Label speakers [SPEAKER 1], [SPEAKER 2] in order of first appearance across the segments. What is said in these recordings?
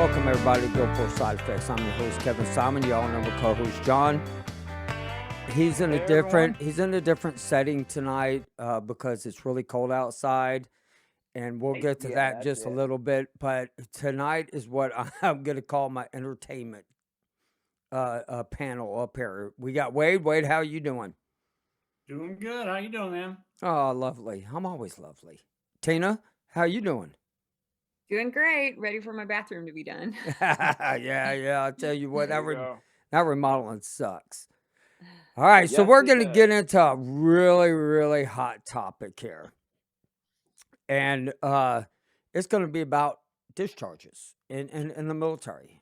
[SPEAKER 1] Welcome everybody to Go For Side Effects. I'm your host Kevin Simon. Y'all know my co-host John. He's in a different setting tonight because it's really cold outside, and we'll get to that just a little bit. But tonight is what I'm going to call my entertainment panel up here. We got Wade. Wade, how are you doing?
[SPEAKER 2] Doing good. How you doing, man?
[SPEAKER 1] Oh, lovely. I'm always lovely. Tina, how you doing?
[SPEAKER 3] Doing great. Ready for my bathroom to be done.
[SPEAKER 1] yeah. I'll tell you what,
[SPEAKER 2] There you go.
[SPEAKER 1] that remodeling sucks. All right, so we're going to get into a really, really hot topic here. And it's going to be about discharges in the military.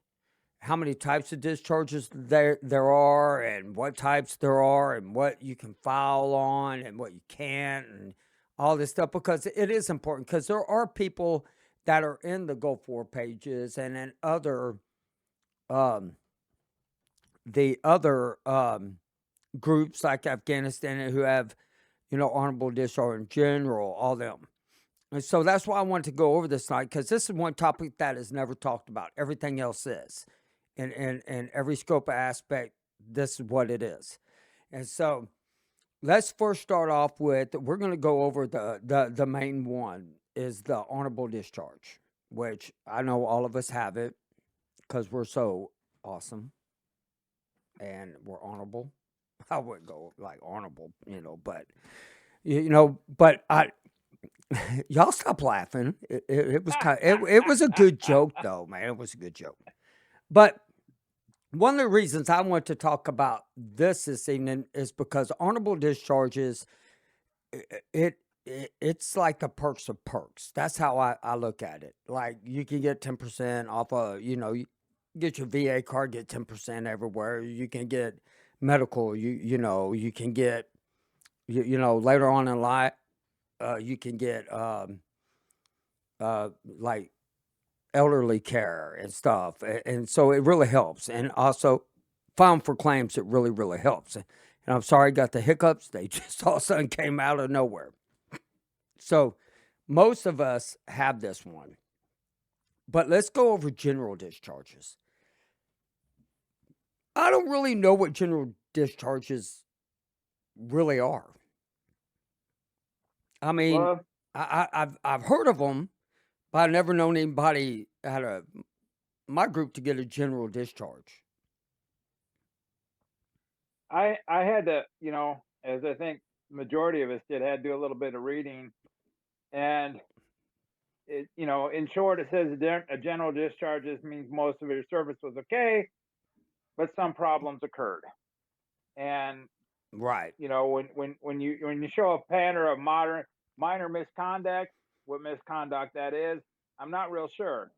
[SPEAKER 1] How many types of discharges there are, and what types there are, and what you can file on and what you can't, and all this stuff, because it is important, because there are people that are in the Go For pages and in other groups like Afghanistan who have, honorable discharge in general, all them. And so that's why I wanted to go over this tonight, because this is one topic that is never talked about. Everything else is. And every scope of aspect, this is what it is. And so let's first start off with, we're going to go over the main one, is the honorable discharge, which I know all of us have it because we're so awesome and we're honorable. I wouldn't go like honorable, but y'all stop laughing. It was it was a good joke though, man. It was a good joke. But one of the reasons I want to talk about this evening is because honorable discharges, it's like the perks of perks. That's how I look at it. Like, you can get 10% off of, you get your VA card, get 10% everywhere. You can get medical, you can get, later on in life, you can get like elderly care and stuff. And so it really helps. And also, filing for claims, it really, really helps. And I'm sorry I got the hiccups. They just all of a sudden came out of nowhere. So most of us have this one. But let's go over general discharges. I don't really know what general discharges really are. I mean,
[SPEAKER 2] Well,
[SPEAKER 1] I've heard of them, but I've never known anybody out of my group to get a general discharge.
[SPEAKER 2] I had to, as I think majority of us did, had to do a little bit of reading, and it, in short, it says a general discharges means most of your service was okay, but some problems occurred, and
[SPEAKER 1] Right.
[SPEAKER 2] when you show a pattern of minor misconduct, what misconduct that is, I'm not real sure.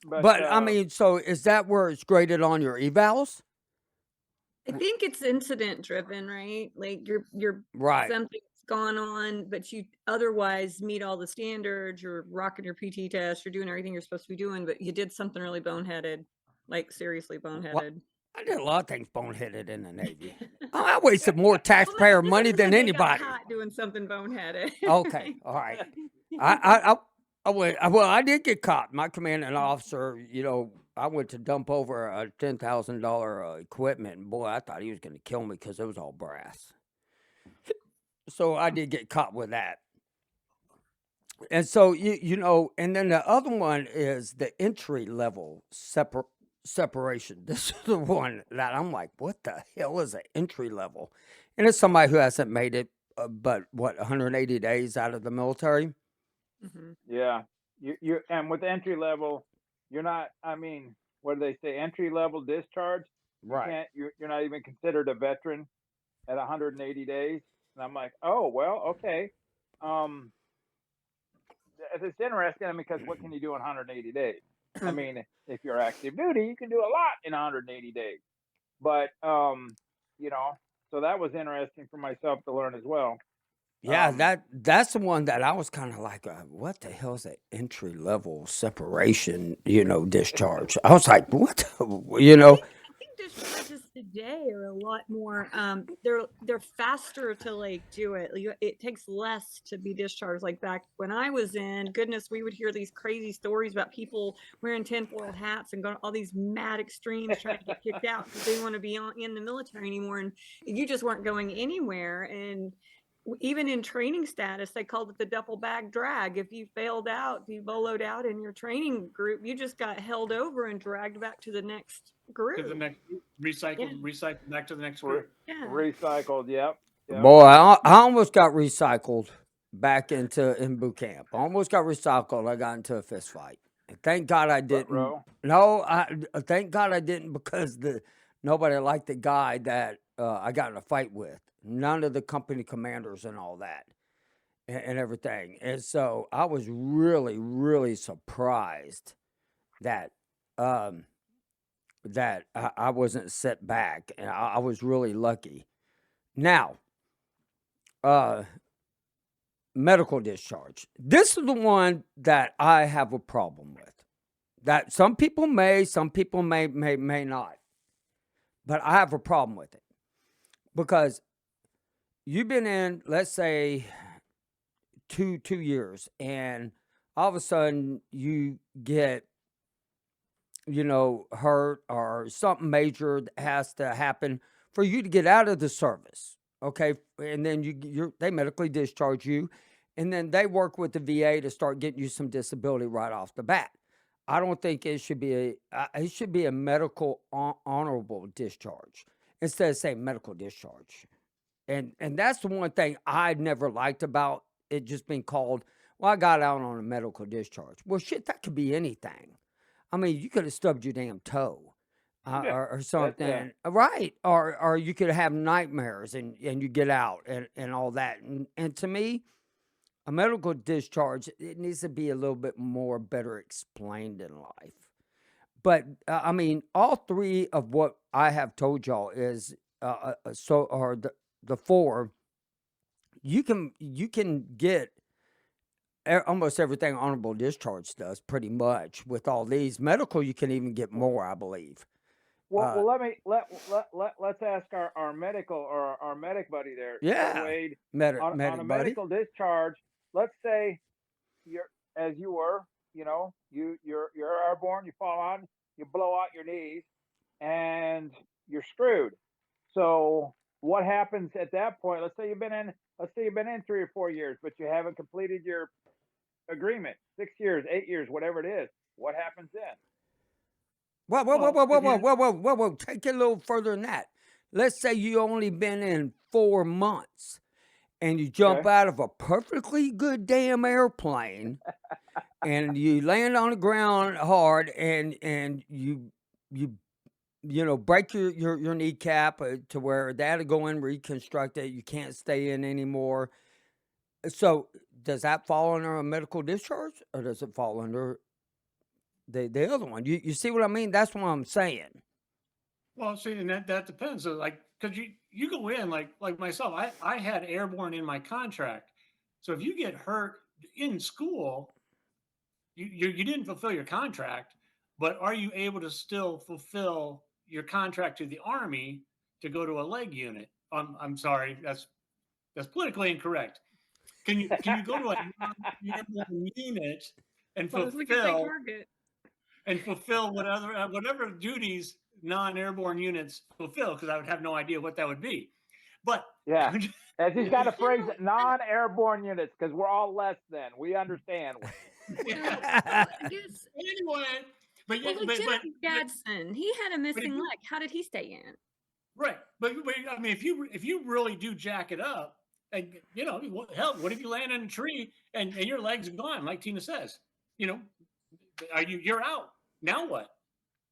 [SPEAKER 1] But I mean, so is that where it's graded on your evals?
[SPEAKER 3] I think it's incident driven, right? Like you're
[SPEAKER 1] Right.
[SPEAKER 3] something's gone on, but you otherwise meet all the standards. You're rocking your PT test. You're doing everything you're supposed to be doing, but you did something really boneheaded, like seriously boneheaded.
[SPEAKER 1] Well, I did a lot of things boneheaded in the Navy. I wasted more taxpayer money than anybody.
[SPEAKER 3] Caught doing something boneheaded.
[SPEAKER 1] Okay, all right. I did get caught. My commanding officer, I went to dump over a $10,000 equipment, and boy, I thought he was going to kill me because it was all brass. So I did get caught with that. And so, and then the other one is the entry level separation. This is the one that I'm like, what the hell is an entry level? And it's somebody who hasn't made it, 180 days out of the military.
[SPEAKER 3] Mm-hmm.
[SPEAKER 2] Yeah, you and with entry level, you're not. I mean, what do they say? Entry level discharge.
[SPEAKER 1] Right.
[SPEAKER 2] You're not even considered a veteran at 180 days. And I'm like, oh well, okay. It's interesting because what can you do in 180 days? I mean, if you're active duty, you can do a lot in 180 days. But so that was interesting for myself to learn as well.
[SPEAKER 1] Yeah, that's the one that I was kind of like, what the hell is that entry level separation, discharge? I was like, what?
[SPEAKER 3] I think discharges today are a lot more they're faster to like do it. It takes less to be discharged. Like back when I was in, goodness, we would hear these crazy stories about people wearing tinfoil hats and going all these mad extremes trying to get kicked out because they didn't want to be in the military anymore, and you just weren't going anywhere. And even in training status, they called it the duffel bag drag. If you failed out, if you boloed out in your training group, you just got held over and dragged back to the next group.
[SPEAKER 4] To the next recycled back to the next group.
[SPEAKER 3] Yeah.
[SPEAKER 2] Recycled. Yep.
[SPEAKER 1] Boy, I almost got recycled back in boot camp. I almost got recycled. I got into a fist fight. And thank God I didn't.
[SPEAKER 2] row?
[SPEAKER 1] No, thank God I didn't because nobody liked the guy that I got in a fight with. None of the company commanders and all that and everything. And so I was really, really surprised that that I wasn't set back, and I was really lucky. Now, medical discharge. This is the one that I have a problem with. That some people may not, but I have a problem with it because you've been in, let's say, two years, and all of a sudden you get, hurt or something major that has to happen for you to get out of the service. Okay, and then they medically discharge you, and then they work with the VA to start getting you some disability right off the bat. I don't think it should be a medical honorable discharge instead of saying medical discharge. And that's the one thing I never liked about it just being called, well, I got out on a medical discharge. Well, shit, that could be anything. I mean, you could have stubbed your damn toe or something, right? Or you could have nightmares and you get out and all that. And to me, a medical discharge, it needs to be a little bit more better explained in life. But I mean, all three of what I have told y'all is the four. You can get almost everything honorable discharge does, pretty much. With all these medical, you can even get more, I believe.
[SPEAKER 2] Well, let's ask our medical or our medic buddy there.
[SPEAKER 1] Yeah,
[SPEAKER 2] Wade,
[SPEAKER 1] medic
[SPEAKER 2] on a
[SPEAKER 1] buddy.
[SPEAKER 2] medical discharge. Let's say as you were, you're airborne, you fall on, you blow out your knees, and you're screwed. So what happens at that point? Let's say you've been in 3 or 4 years, but you haven't completed your agreement. 6 years, 8 years, whatever it is. What happens then?
[SPEAKER 1] Whoa. Take it a little further than that. Let's say you only been in 4 months and you jump out of a perfectly good damn airplane and you land on the ground hard and you break your kneecap to where they had to go in, reconstruct it. You can't stay in anymore. So does that fall under a medical discharge or does it fall under the other one? You see what I mean? That's what I'm saying.
[SPEAKER 4] Well, see, and that depends. So, like, because you go in like myself, I had airborne in my contract. So if you get hurt in school, you didn't fulfill your contract, but are you able to still fulfill your contract to the Army to go to a leg unit? I'm sorry, that's politically incorrect. Can you go to a non-airborne unit and fulfill whatever duties non-airborne units fulfill? Because I would have no idea what that would be. But
[SPEAKER 2] yeah, as he's got to phrase it, non-airborne units, because we're all less than. We understand.
[SPEAKER 3] I guess
[SPEAKER 4] anyway, but
[SPEAKER 3] Gadsden, he had a missing leg. How did he stay in?
[SPEAKER 4] Right, but I mean, if you really do jack it up, and hell, what if you land in a tree and your legs are gone, like Tina says? You're out. Now what?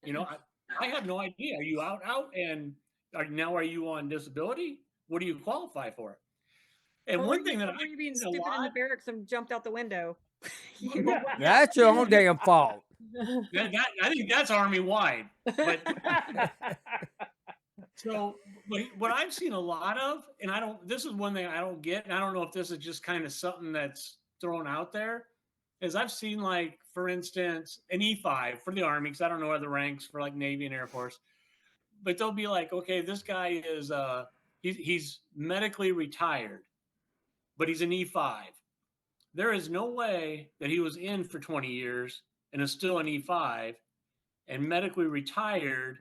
[SPEAKER 4] I have no idea. Are you out? And are you on disability? What do you qualify for? And one thing that
[SPEAKER 3] I being stupid in the barracks and jumped out the window.
[SPEAKER 1] That's your own damn fault.
[SPEAKER 4] I think that's Army wide. But so what I've seen a lot of, and this is one thing I don't get, and I don't know if this is just kind of something that's thrown out there, is I've seen, like, for instance, an E5 for the Army, because I don't know other ranks for like Navy and Air Force. but they'll be like, okay, this guy is he's medically retired, but he's an E5. There is no way that he was in for 20 years and is still an E5 and medically retired.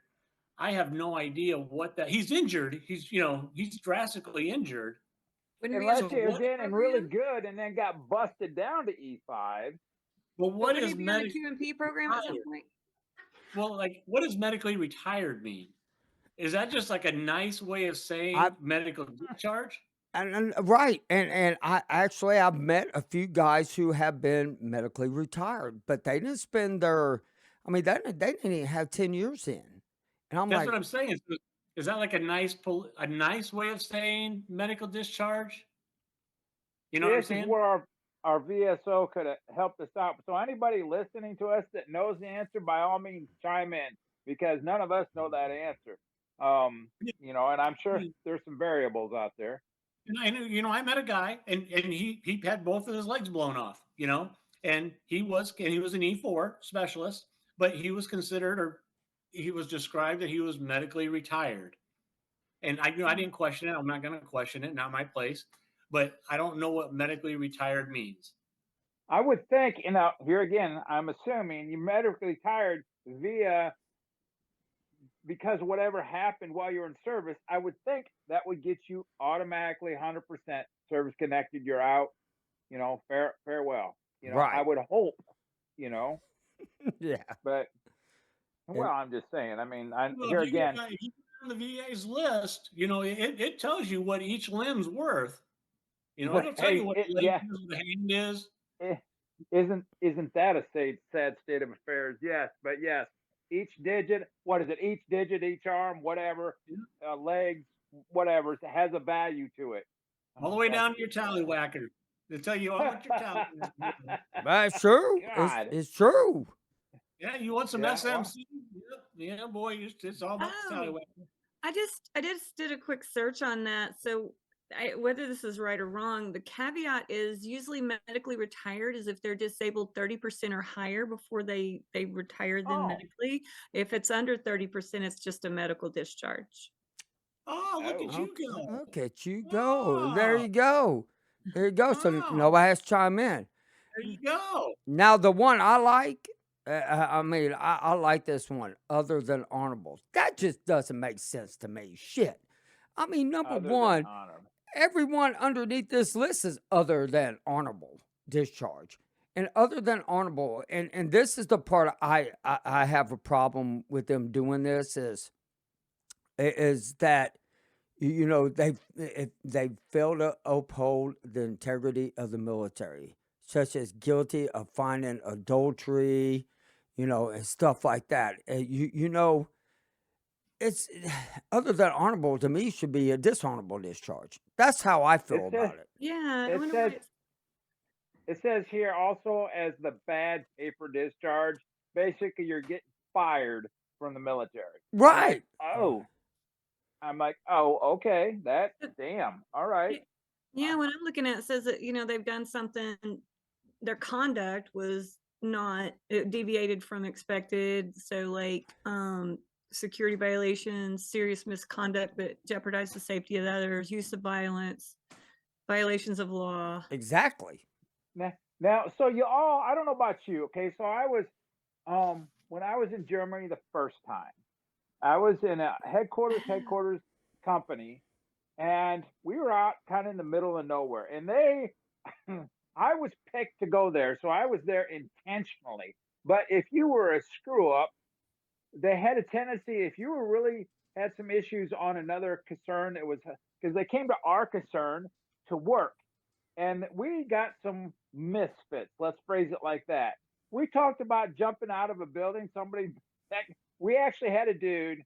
[SPEAKER 4] I have no idea what that he's injured. He's drastically injured.
[SPEAKER 3] When were you
[SPEAKER 2] Unless
[SPEAKER 3] in
[SPEAKER 4] So
[SPEAKER 2] he was
[SPEAKER 4] what?
[SPEAKER 3] the
[SPEAKER 2] in and really
[SPEAKER 3] program?
[SPEAKER 2] good and then got busted down to E5.
[SPEAKER 4] But
[SPEAKER 3] So
[SPEAKER 4] what
[SPEAKER 3] would he
[SPEAKER 4] is
[SPEAKER 3] be on the
[SPEAKER 4] medic
[SPEAKER 3] QMP program at some
[SPEAKER 4] retired?
[SPEAKER 3] point?
[SPEAKER 4] Well, like, what does medically retired mean? Is that just like a nice way of
[SPEAKER 1] I
[SPEAKER 4] saying medical discharge?
[SPEAKER 1] and right, and I've met a few guys who have been medically retired, but they didn't spend their, I mean, they didn't even have 10 years in, and I'm
[SPEAKER 4] That's
[SPEAKER 1] like,
[SPEAKER 4] what I'm saying. Is that like a nice way of saying medical discharge? You know what I'm
[SPEAKER 2] This is
[SPEAKER 4] saying?
[SPEAKER 2] where our VSO could have helped us out. So anybody listening to us that knows the answer, by all means, chime in because none of us know that answer. And I'm sure there's some variables out there.
[SPEAKER 4] I met a guy, and he had both of his legs blown off. And he was an E4 specialist, but he was considered, or he was described that he was medically retired. And I didn't question it. I'm not going to question it. Not my place. But I don't know what medically retired means.
[SPEAKER 2] I would think, here again, I'm assuming you medically retired because whatever happened while you were in service. I would think that would get you automatically 100% service connected. You're out. Farewell. I
[SPEAKER 1] right,
[SPEAKER 2] would hope. You know,
[SPEAKER 1] yeah,
[SPEAKER 2] but
[SPEAKER 1] and
[SPEAKER 2] well, I'm just saying. I mean,
[SPEAKER 4] Well,
[SPEAKER 2] here again,
[SPEAKER 4] if you get on the VA's list, it tells you what each limb's worth.
[SPEAKER 2] but
[SPEAKER 4] It'll tell you
[SPEAKER 2] hey,
[SPEAKER 4] what the leg is, what the hand is.
[SPEAKER 2] eh, isn't that a sad state of affairs? Yes, but yes, each digit. What is it? Each digit, each arm, whatever, legs, whatever, has a value to it.
[SPEAKER 4] All the way
[SPEAKER 2] That's
[SPEAKER 4] down to your tallywhacker. They tell you how much your tallywhacker is.
[SPEAKER 1] that's true.
[SPEAKER 2] God.
[SPEAKER 1] It's true.
[SPEAKER 4] Yeah, you want some
[SPEAKER 2] Yeah. Well,
[SPEAKER 4] SMC? Yep. Yeah, boy, it's all about the
[SPEAKER 3] Oh,
[SPEAKER 4] tallywhacker.
[SPEAKER 3] I just did a quick search on that. So whether this is right or wrong, the caveat is usually medically retired is if they're disabled 30% or higher before they retire them
[SPEAKER 2] oh,
[SPEAKER 3] medically. If it's under 30%, it's just a medical discharge.
[SPEAKER 4] Oh, look at
[SPEAKER 2] oh.
[SPEAKER 4] you
[SPEAKER 1] Okay,
[SPEAKER 4] go.
[SPEAKER 1] look at you go. There
[SPEAKER 4] Oh,
[SPEAKER 1] you go. There you go. So
[SPEAKER 4] oh,
[SPEAKER 1] nobody has to chime in.
[SPEAKER 4] there you go.
[SPEAKER 1] Now, the one I like, I mean, I like this one, other than honorable. That just doesn't make sense to me. Shit. I mean, number
[SPEAKER 2] Other than
[SPEAKER 1] one,
[SPEAKER 2] honor.
[SPEAKER 1] everyone underneath this list is other than honorable discharge. And other than honorable, and this is the part I have a problem with them doing this is that they fail to uphold the integrity of the military, such as guilty of finding adultery, and stuff like that. It's other than honorable to me should be a dishonorable discharge. That's how I
[SPEAKER 2] It
[SPEAKER 1] feel
[SPEAKER 2] says
[SPEAKER 1] about it.
[SPEAKER 3] Yeah, I
[SPEAKER 2] it
[SPEAKER 3] wonder
[SPEAKER 2] says
[SPEAKER 3] why it's
[SPEAKER 2] it says here also as the bad paper discharge. Basically, you're getting fired from the military.
[SPEAKER 1] Right.
[SPEAKER 2] I'm like, oh, okay. That damn. All right.
[SPEAKER 3] yeah, what I'm looking at it says that they've done something, their conduct was not, it deviated from expected, so like security violations, serious misconduct that jeopardized the safety of others, use of violence, violations of law.
[SPEAKER 1] Exactly.
[SPEAKER 2] Now, so you all, I don't know about you. Okay, so I was, when I was in Germany the first time, I was in a headquarters company, and we were out kind of in the middle of nowhere, and I was picked to go there, so I was there intentionally. But if you were a screw up, they had a tendency, if you were really had some issues on another concern, it was because they came to our concern to work, and we got some misfits. Let's phrase it like that. We talked about jumping out of a building. We actually had a dude.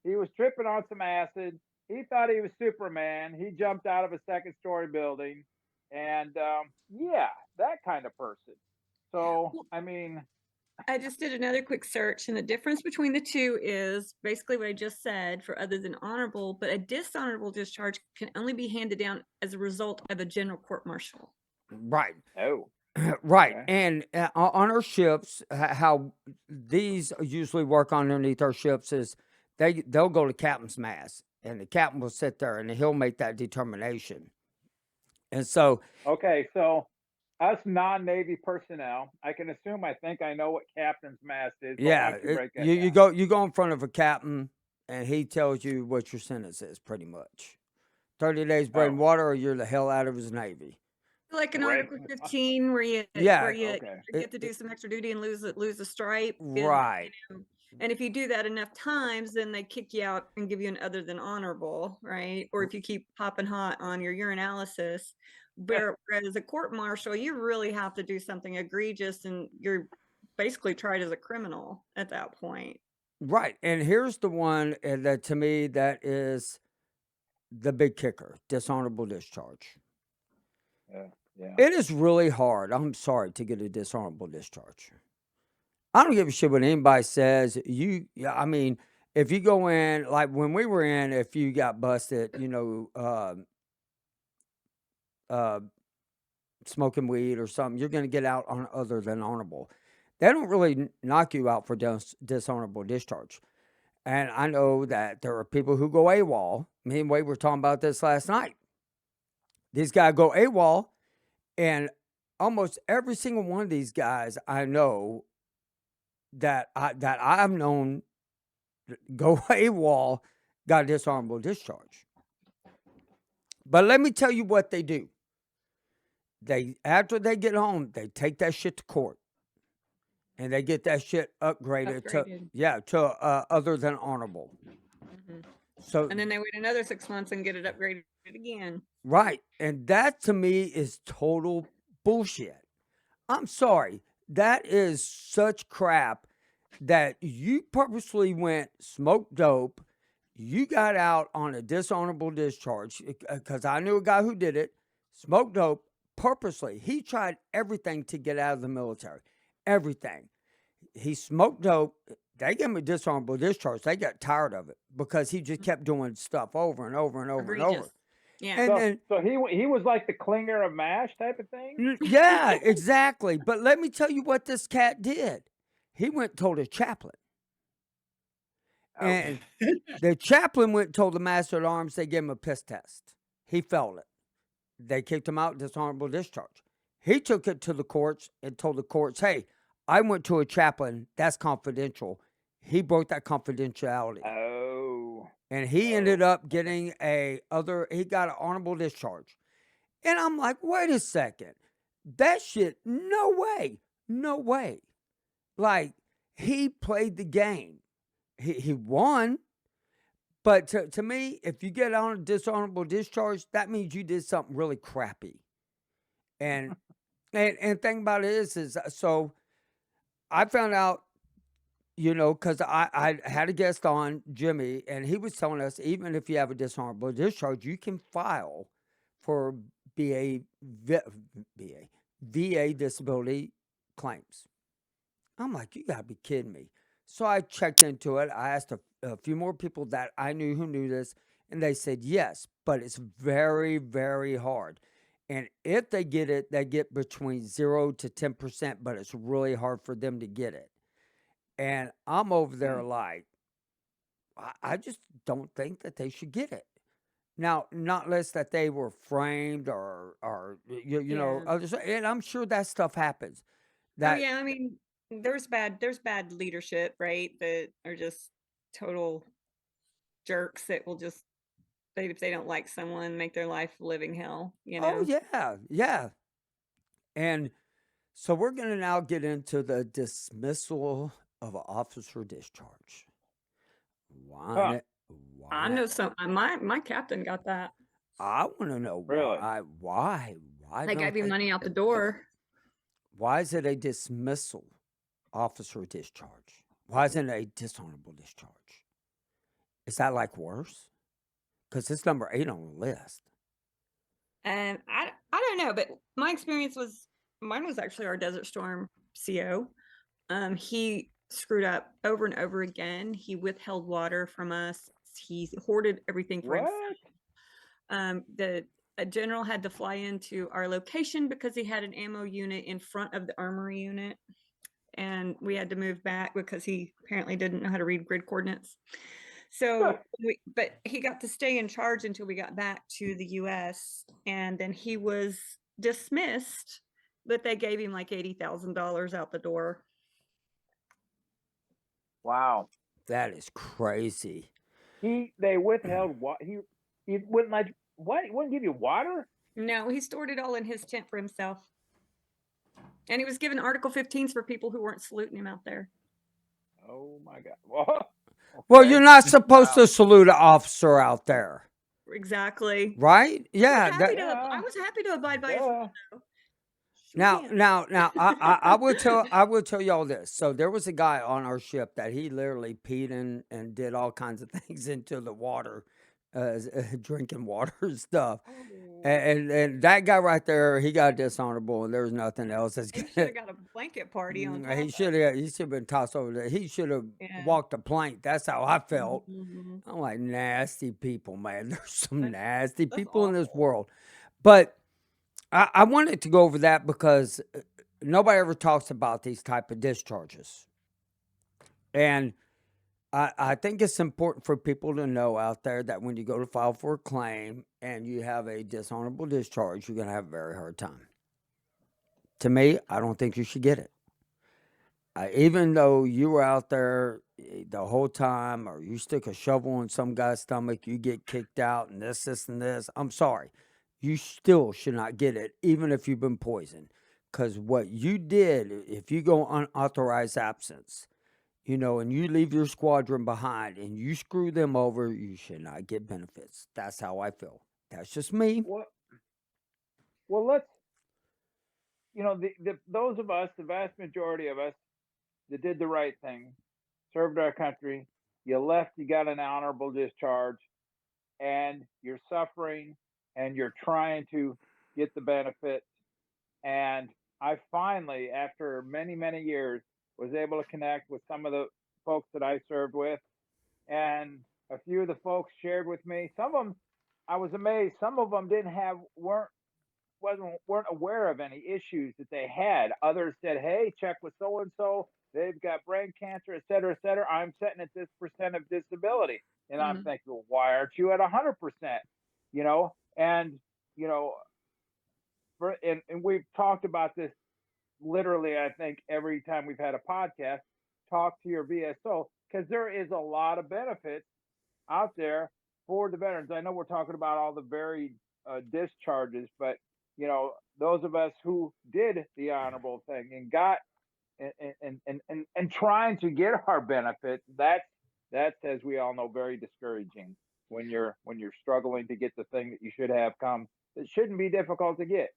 [SPEAKER 2] He was tripping on some acid. He thought he was Superman. He jumped out of a second-story building, and yeah, that kind of person. So,
[SPEAKER 3] Well,
[SPEAKER 2] I mean,
[SPEAKER 3] I just did another quick search, and the difference between the two is basically what I just said for other than honorable, but a dishonorable discharge can only be handed down as a result of a general court martial.
[SPEAKER 1] Right.
[SPEAKER 2] oh,
[SPEAKER 1] Right.
[SPEAKER 2] okay.
[SPEAKER 1] And on our ships, how these usually work underneath our ships is they'll go to captain's mast, and the captain will sit there and he'll make that determination. And so,
[SPEAKER 2] Okay, so us non-Navy personnel, I can assume I think I know what captain's mast is, but why
[SPEAKER 1] yeah,
[SPEAKER 2] don't you break that
[SPEAKER 1] you
[SPEAKER 2] down?
[SPEAKER 1] go in front of a captain, and he tells you what your sentence is, pretty much. 30 days bread and
[SPEAKER 2] Oh,
[SPEAKER 1] water, or you're the hell out of his navy.
[SPEAKER 3] Like in
[SPEAKER 2] bread.
[SPEAKER 3] Article 15, where you
[SPEAKER 1] Yeah,
[SPEAKER 2] Okay.
[SPEAKER 3] get to do some extra duty and lose a stripe, and
[SPEAKER 1] right.
[SPEAKER 3] and if you do that enough times, then they kick you out and give you an other than honorable, right? Or if you keep popping hot on your urinalysis, whereas a court martial, you really have to do something egregious, and you're basically tried as a criminal at that point.
[SPEAKER 1] Right. And here's the one that to me that is the big kicker: dishonorable discharge.
[SPEAKER 2] Yeah, yeah.
[SPEAKER 1] It is really hard. I'm sorry, to get a dishonorable discharge. I don't give a shit what anybody says. Yeah, I mean, if you go in, like when we were in, if you got busted, uh, smoking weed or something, you're going to get out on other than honorable. They don't really knock you out for dishonorable discharge. And I know that there are people who go AWOL. Me and Wade were talking about this last night. These guys go AWOL, and almost every single one of these guys I know that I've known go AWOL got a dishonorable discharge. But let me tell you what they do. After they get home, they take that shit to court, and they get that shit upgraded to other than honorable.
[SPEAKER 3] Mhm.
[SPEAKER 1] So
[SPEAKER 3] And then they wait another 6 months and get it upgraded again.
[SPEAKER 1] right, and that to me is total bullshit. I'm sorry, that is such crap that you purposely went, smoked dope, you got out on a dishonorable discharge, because I knew a guy who did it, smoked dope purposely. He tried everything to get out of the military, everything. He smoked dope. They gave him a dishonorable discharge. They got tired of it because he just kept doing stuff over and over and over and over.
[SPEAKER 3] Egregious. Yeah.
[SPEAKER 1] And
[SPEAKER 2] So,
[SPEAKER 1] then,
[SPEAKER 2] so he was like the clinger of MASH type of thing.
[SPEAKER 1] yeah, exactly. But let me tell you what this cat did. He went and told his chaplain.
[SPEAKER 2] Ouch.
[SPEAKER 1] And the chaplain went and told the master at arms. They gave him a piss test. He failed it. They kicked him out, dishonorable discharge. He took it to the courts and told the courts, hey, I went to a chaplain. That's confidential. He broke that confidentiality.
[SPEAKER 2] Oh.
[SPEAKER 1] And he ended up getting he got an honorable discharge. And I'm like, wait a second. That shit, no way. No way. Like, he played the game. He won. But to me, if you get on a dishonorable discharge, that means you did something really crappy. And thing about it is so I found out, because I had a guest on, Jimmy, and he was telling us even if you have a dishonorable discharge, you can file for VA disability claims. I'm like, you gotta be kidding me. So I checked into it. I asked a few more people that I knew who knew this, and they said yes, but it's very, very hard. And if they get it, they get between 0 to 10%, but it's really hard for them to get it. And I'm over there like, I just don't think that they should get it. Now, not less that they were framed or
[SPEAKER 3] Yeah.
[SPEAKER 1] and I'm sure that stuff happens.
[SPEAKER 3] Oh
[SPEAKER 1] That
[SPEAKER 3] yeah, I mean, there's bad leadership, right? That are just total jerks that will just if they don't like someone, make their life a living hell,
[SPEAKER 1] oh yeah, yeah. And so we're going to now get into the dismissal of an officer discharge.
[SPEAKER 2] Huh.
[SPEAKER 3] I know some my captain got that.
[SPEAKER 1] I want to know
[SPEAKER 2] Really?
[SPEAKER 1] why
[SPEAKER 3] They
[SPEAKER 1] don't
[SPEAKER 3] gave you money out the door.
[SPEAKER 1] why is it a dismissal officer discharge? Why isn't it a dishonorable discharge? Is that like worse? Because it's number 8 on the list.
[SPEAKER 3] And I don't know, but my experience was mine was actually our Desert Storm CO. He screwed up over and over again. He withheld water from us. He hoarded everything for himself.
[SPEAKER 2] What?
[SPEAKER 3] A general had to fly into our location because he had an ammo unit in front of the armory unit, and we had to move back because he apparently didn't know how to read grid coordinates. So, but he got to stay in charge until we got back to the US, and then he was dismissed, but they gave him like $80,000 out the door.
[SPEAKER 2] Wow.
[SPEAKER 1] That is crazy.
[SPEAKER 2] They withheld what he wouldn't let what? He wouldn't give you water?
[SPEAKER 3] No, he stored it all in his tent for himself. And he was given Article 15s for people who weren't saluting him out there.
[SPEAKER 2] Oh my God. Well,
[SPEAKER 1] Well,
[SPEAKER 2] okay.
[SPEAKER 1] you're not supposed
[SPEAKER 2] Wow.
[SPEAKER 1] to salute an officer out there,
[SPEAKER 3] Exactly.
[SPEAKER 1] right? Yeah.
[SPEAKER 3] I was happy to abide by his
[SPEAKER 2] Duh.
[SPEAKER 3] rule, though. Sure
[SPEAKER 1] Now,
[SPEAKER 3] can.
[SPEAKER 1] now, I will tell y'all this. So there was a guy on our ship that he literally peed in and did all kinds of things into the water, drinking water and stuff.
[SPEAKER 3] Oh.
[SPEAKER 1] And that guy right there, he got dishonorable, and there's nothing else that's
[SPEAKER 3] He should
[SPEAKER 1] gonna.
[SPEAKER 3] have got a blanket party on top
[SPEAKER 1] He
[SPEAKER 3] of
[SPEAKER 1] should
[SPEAKER 3] it.
[SPEAKER 1] have been tossed over there. He should have
[SPEAKER 3] Yeah.
[SPEAKER 1] walked a plank. That's how I felt.
[SPEAKER 3] Mhm.
[SPEAKER 1] I'm like, nasty people, man. There's some
[SPEAKER 3] That's-
[SPEAKER 1] nasty
[SPEAKER 3] that's
[SPEAKER 1] people in this
[SPEAKER 3] awful.
[SPEAKER 1] world. But I wanted to go over that because nobody ever talks about these type of discharges. And I think it's important for people to know out there that when you go to file for a claim and you have a dishonorable discharge, you're going to have a very hard time. To me, I don't think you should get it. Even though you were out there the whole time, or you stick a shovel in some guy's stomach, you get kicked out, and this, and this. I'm sorry. You still should not get it, even if you've been poisoned. Because what you did, if you go unauthorized absence, and you leave your squadron behind and you screw them over, you should not get benefits. That's how I feel. That's just me.
[SPEAKER 2] Well, let's those of us, the vast majority of us that did the right thing, served our country, you left, you got an honorable discharge, and you're suffering and you're trying to get the benefits. And I finally, after many, many years, was able to connect with some of the folks that I served with. And a few of the folks shared with me. Some of them, I was amazed. Some of them weren't aware of any issues that they had. Others said, "Hey, check with so and so. They've got brain cancer, et cetera, et cetera. I'm sitting at this percent of disability." And I'm thinking, well, why aren't you at 100%? And you know, and we've talked about this literally. I think every time we've had a podcast, talk to your VSO, because there is a lot of benefits out there for the veterans. I know we're talking about all the varied discharges, but those of us who did the honorable thing and got and trying to get our benefits, that's, as we all know, very discouraging when you're struggling to get the thing that you should have come. It shouldn't be difficult to get.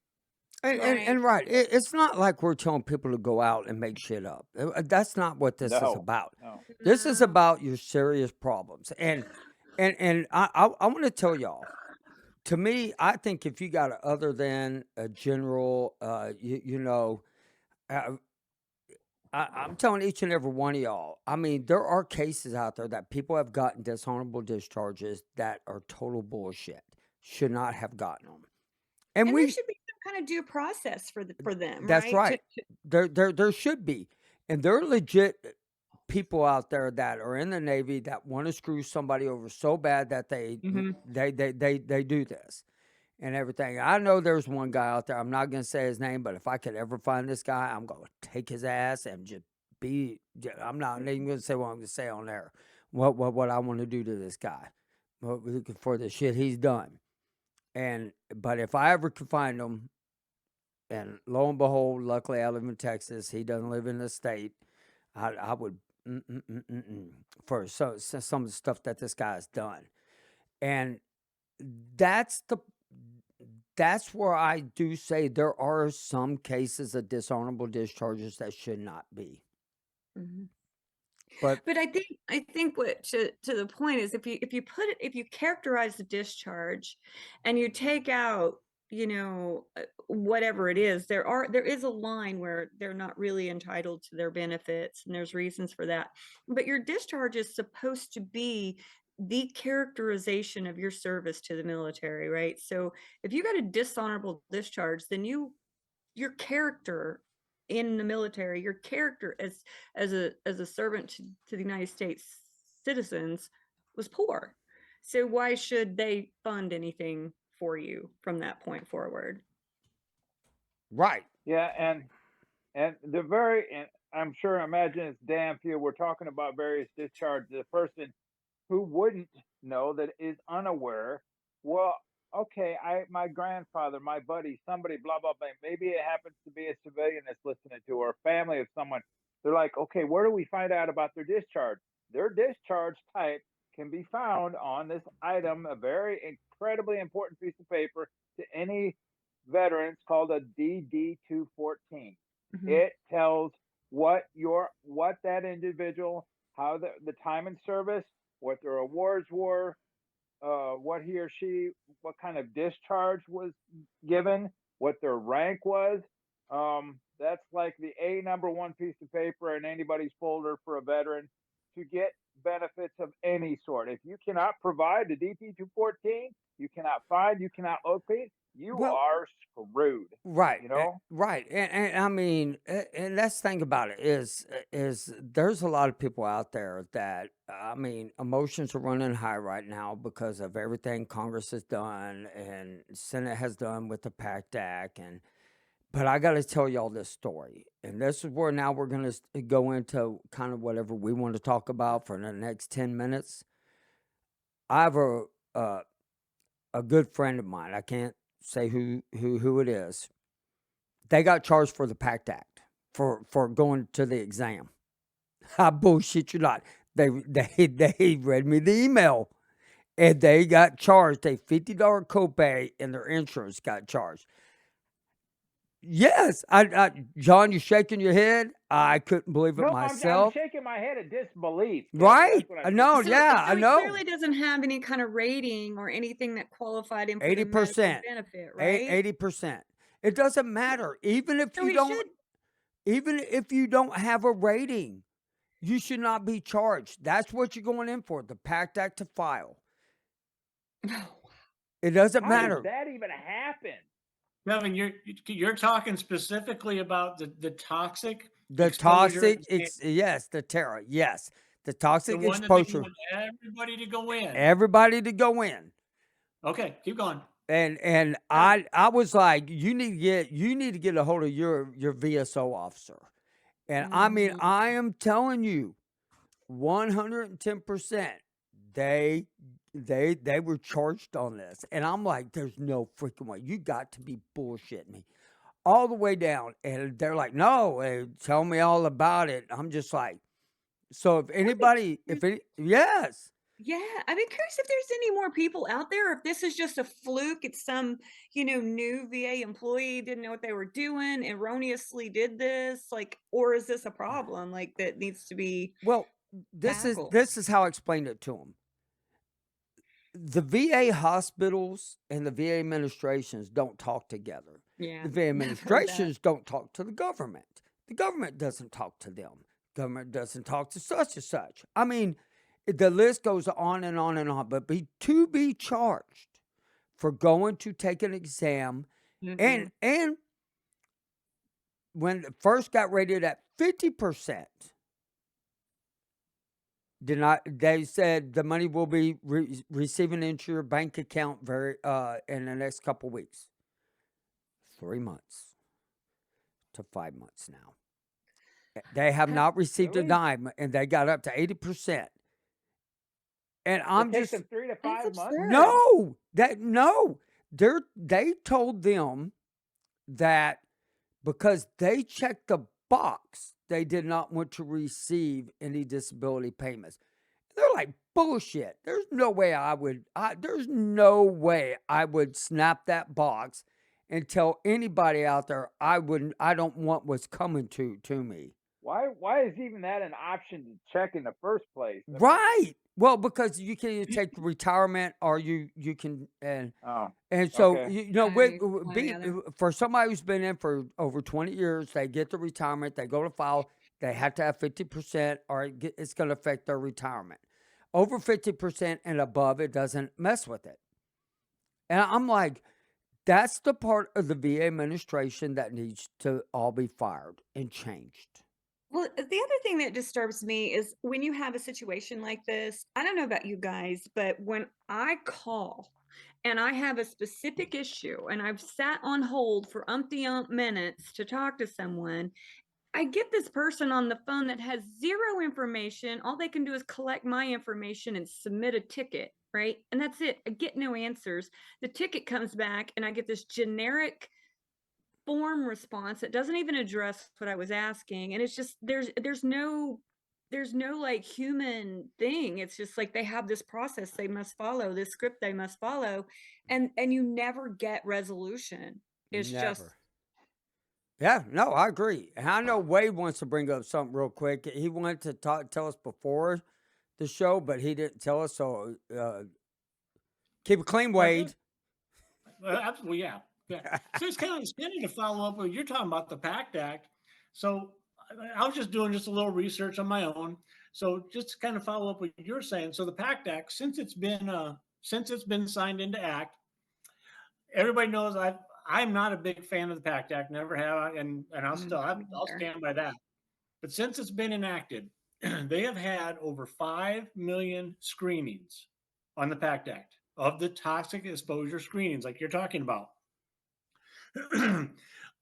[SPEAKER 1] And right, it's not like we're telling people to go out and make shit up. That's not what this is
[SPEAKER 2] No,
[SPEAKER 1] about.
[SPEAKER 2] no.
[SPEAKER 1] This is
[SPEAKER 3] No.
[SPEAKER 1] about your serious problems. And I want to tell y'all, to me, I think if you got a other than a general, I'm telling each and every one of y'all, I mean, there are cases out there that people have gotten dishonorable discharges that are total bullshit. Should not have gotten them. And
[SPEAKER 3] And
[SPEAKER 1] we,
[SPEAKER 3] there should be some kind of due process for them,
[SPEAKER 1] that's
[SPEAKER 3] right?
[SPEAKER 1] right. There should be. And there are legit people out there that are in the Navy that want to screw somebody over so bad that they do this and everything. I know there's one guy out there. I'm not going to say his name, but if I could ever find this guy, I'm going to take his ass and just be. I'm not even going to say what I'm going to say on there. What I want to do to this guy for the shit he's done. But if I ever could find him, and lo and behold, luckily I live in Texas. He doesn't live in the state. I would for some of the stuff that this guy's done, and that's where I do say there are some cases of dishonorable discharges that should not be.
[SPEAKER 3] Mhm.
[SPEAKER 1] But
[SPEAKER 3] I think what to the point is if you characterize the discharge and you take out whatever it is, there is a line where they're not really entitled to their benefits, and there's reasons for that. But your discharge is supposed to be the characterization of your service to the military, right? So if you got a dishonorable discharge, then your character in the military, your character as a servant to the United States citizens was poor. So why should they fund anything for you from that point forward?
[SPEAKER 1] Right.
[SPEAKER 2] Yeah, and and I'm sure, imagine it's damn few. We're talking about various discharges. The person who wouldn't know, that is unaware, well, okay, my grandfather, my buddy, somebody, blah blah blah, maybe it happens to be a civilian that's listening to, or a family of someone. They're like, okay, where do we find out about their discharge? Their discharge type can be found on this item, a very incredibly important piece of paper to any veterans, called a DD-214.
[SPEAKER 3] Mhm.
[SPEAKER 2] It tells what that individual, how the time in service, what their awards were, what he or she, what kind of discharge was given, what their rank was. That's like the number one piece of paper in anybody's folder for a veteran to get benefits of any sort. If you cannot provide the DP-214, you cannot find, you cannot locate, you
[SPEAKER 1] Well,
[SPEAKER 2] are screwed.
[SPEAKER 1] right,
[SPEAKER 2] You know?
[SPEAKER 1] right, and I mean, and that's the thing about it is there's a lot of people out there that, I mean, emotions are running high right now because of everything Congress has done and Senate has done with the PACT Act, but I got to tell y'all this story, and this is where now we're gonna go into kind of whatever we want to talk about for the next 10 minutes. I have uh, a good friend of mine. I can't say who it is. They got charged for the PACT Act for going to the exam. I bullshit you not. They read me the email, and they got charged a $50 copay, and their insurance got charged. Yes, John, you're shaking your head. I couldn't believe it
[SPEAKER 2] No, I'm
[SPEAKER 1] myself.
[SPEAKER 2] shaking my head at disbelief. Kevin.
[SPEAKER 1] Right?
[SPEAKER 2] That's what
[SPEAKER 1] I
[SPEAKER 2] I'm
[SPEAKER 1] know.
[SPEAKER 2] shaking.
[SPEAKER 1] Yeah, I
[SPEAKER 3] So it
[SPEAKER 1] know.
[SPEAKER 3] clearly doesn't have any kind of rating or anything that qualified him for the medical
[SPEAKER 1] 80%.
[SPEAKER 3] benefit, right?
[SPEAKER 1] 80%. It doesn't matter. Even if
[SPEAKER 3] So
[SPEAKER 1] you
[SPEAKER 3] he
[SPEAKER 1] don't,
[SPEAKER 3] should.
[SPEAKER 1] even if you don't have a rating, you should not be charged. That's what you're going in for, the PACT Act to file. It doesn't
[SPEAKER 2] How
[SPEAKER 1] matter.
[SPEAKER 2] does that even happen?
[SPEAKER 4] Kevin, you're talking specifically about the toxic
[SPEAKER 1] The
[SPEAKER 4] exposure,
[SPEAKER 1] toxic, yes, the terror, yes. The toxic
[SPEAKER 4] the one that they
[SPEAKER 1] exposure.
[SPEAKER 4] want everybody to go in.
[SPEAKER 1] Everybody to go in.
[SPEAKER 4] Okay, keep going.
[SPEAKER 1] And I was like, you need to get a hold of your VSO officer. And I mean,
[SPEAKER 3] Mhm.
[SPEAKER 1] I am telling you, 110%, they were charged on this. And I'm like, there's no freaking way. You got to be bullshitting me. All the way down. And they're like, no, tell me all about it. I'm just like, so if anybody, yes.
[SPEAKER 3] Yeah, I'd be curious if there's any more people out there, or if this is just a fluke. It's some, new VA employee didn't know what they were doing, erroneously did this, like, or is this a problem, like, that needs to be
[SPEAKER 1] Well,
[SPEAKER 3] tackled?
[SPEAKER 1] this is how I explained it to them. The VA hospitals and the VA administrations don't talk together.
[SPEAKER 3] Yeah,
[SPEAKER 1] The VA
[SPEAKER 3] I've heard that.
[SPEAKER 1] administrations don't talk to the government. The government doesn't talk to them. Government doesn't talk to such and such. I mean, the list goes on and on and on. But to be charged for going to take an exam,
[SPEAKER 3] Mhm.
[SPEAKER 1] and when it first got rated at 50%, they said the money will be receiving into your bank account in the next couple weeks. 3 months to 5 months now. They have not received a
[SPEAKER 2] Really?
[SPEAKER 1] dime, and they got up to 80%. And I'm
[SPEAKER 2] It takes
[SPEAKER 1] just
[SPEAKER 2] them 3 to
[SPEAKER 3] That's
[SPEAKER 2] 5 months.
[SPEAKER 3] absurd.
[SPEAKER 1] no. They told them that because they checked the box, they did not want to receive any disability payments. They're like, bullshit. There's no way I would snap that box and tell anybody out there I don't want what's coming to me.
[SPEAKER 2] Why is even that an option to check in the first place? I mean,
[SPEAKER 1] Right. Well, because you can either take retirement or you can,
[SPEAKER 2] oh,
[SPEAKER 1] and so
[SPEAKER 2] okay.
[SPEAKER 3] Right, one or the other.
[SPEAKER 1] for somebody who's been in for over 20 years, they get the retirement, they go to file, they have to have 50%, or it's going to affect their retirement. Over 50% and above, it doesn't mess with it. And I'm like, that's the part of the VA administration that needs to all be fired and changed.
[SPEAKER 3] Well, the other thing that disturbs me is when you have a situation like this. I don't know about you guys, but when I call and I have a specific issue and I've sat on hold for umpty minutes to talk to someone, I get this person on the phone that has zero information. All they can do is collect my information and submit a ticket, right? And that's it. I get no answers. The ticket comes back and I get this generic form response that doesn't even address what I was asking. And it's just there's no like human thing. It's just like they have this process they must follow, this script they must follow, and you never get resolution. It's just
[SPEAKER 1] Never. Yeah, no, I agree. And I know Wade wants to bring up something real quick. He wanted to tell us before the show, but he didn't tell us. So keep it clean,
[SPEAKER 4] Well,
[SPEAKER 1] Wade.
[SPEAKER 4] absolutely, yeah, yeah. So it's kind of to follow up with you're talking about the PACT Act. So I was just doing just a little research on my own. So just to kind of follow up what you're saying. So the PACT Act, since it's been signed into act, everybody knows I'm not a big fan of the PACT Act. Never have, and
[SPEAKER 3] me
[SPEAKER 4] I'll
[SPEAKER 3] either.
[SPEAKER 4] stand by that. But since it's been enacted, they have had over 5 million screenings on the PACT Act of the toxic exposure screenings, like you're talking about.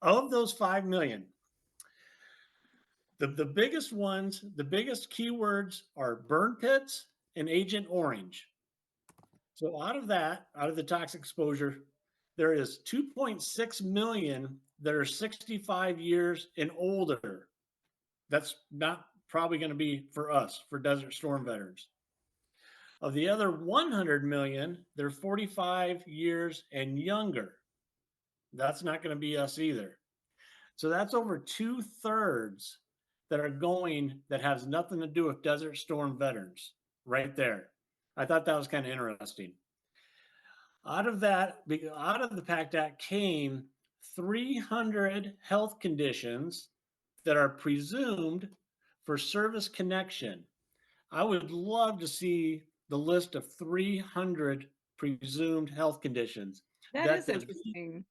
[SPEAKER 4] Of those 5 million, the biggest ones, the biggest keywords are burn pits and Agent Orange. So out of the toxic exposure, there is 2.6 million that are 65 years and older. That's not probably going to be for us, for Desert Storm veterans. Of the other 100 million, they're 45 years and younger. That's not going to be us either. So that's over 2/3 that are going that has nothing to do with Desert Storm veterans right there. I thought that was kind of interesting. Out of the PACT Act came 300 health conditions that are presumed for service connection. I would love to see the list of 300 presumed health conditions
[SPEAKER 3] That
[SPEAKER 4] that
[SPEAKER 3] is
[SPEAKER 4] the
[SPEAKER 3] interesting.